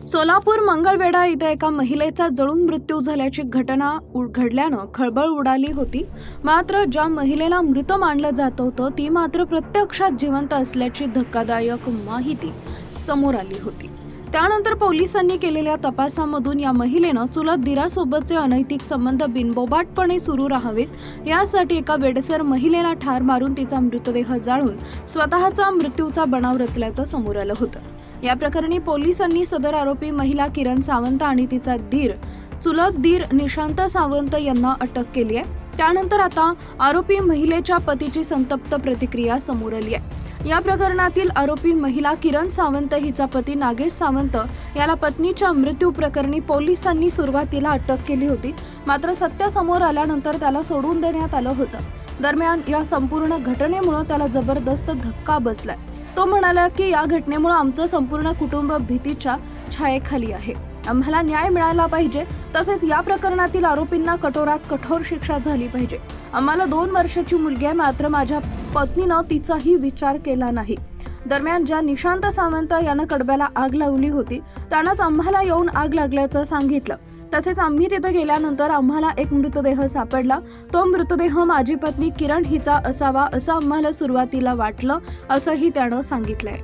सोलापूर मंगळवेढा इथे एका महिलेचा जळून मृत्यू झाल्याची घटना घडल्यानं खळबळ उडाली होती। मात्र ज्या महिलेला मृत मानलं जात होतं ती मात्र प्रत्यक्षात जिवंत असल्याची धक्कादायक माहिती समोर आली होती। त्यानंतर पोलिसांनी केलेल्या तपासामधून या महिलेनं चुलत दिरासोबतचे अनैतिक संबंध बिनबोभाटपणे सुरू राहावेत यासाठी एका वेडसर महिलेला ठार मारून तिचा मृतदेह जाळून स्वतःचा मृत्यूचा बनाव रचल्याचं समोर आलं होतं। या प्रकरणी पोलिसांनी सदर आरोपी महिला किरण सावंत आणि तिचा चुलत दीर निशांत सावंत यांना अटक केली आहे। त्यानंतर आता आरोपी महिलेच्या पतीची संतप्त प्रतिक्रिया समोर आली आहे। या प्रकरणातील आरोपी महिला किरण सावंत हिचा पती नागेश सावंत याला पत्नीच्या मृत्यू प्रकरणी पोलिसांनी सुरुवातीला अटक केली होती, मात्र सत्य समोर आल्यानंतर त्याला सोडून देण्यात आलं होतं। दरम्यान या संपूर्ण घटनेमुळे त्याला जबरदस्त धक्का बसलाय। तो म्हणाला की या घटनेमुळे आमचं संपूर्ण कुटुंब भीतीच्या छायेखाली आहे। आम्हाला न्याय मिळाला पाहिजे, तसेच या प्रकरणातील आरोपींना कठोरात कठोर शिक्षा झाली पाहिजे। आम्हाला 2 वर्षाची मुलगी आहे, मात्र माझ्या पत्नीनं तिचाही विचार केला नाही। दरम्यान ज्या निशांत सावंत यानं कडब्याला आग लावली होती त्यानंच आम्हाला येऊन आग लागल्याचं सांगितलं। तसेच आम्ही तिथे गेल्यानंतर आम्हाला एक मृतदेह सापडला। तो मृतदेह माझी पत्नी किरण हिचा असावा असं आम्हाला सुरुवातीला वाटलं, असंही त्यानं सांगितलंय।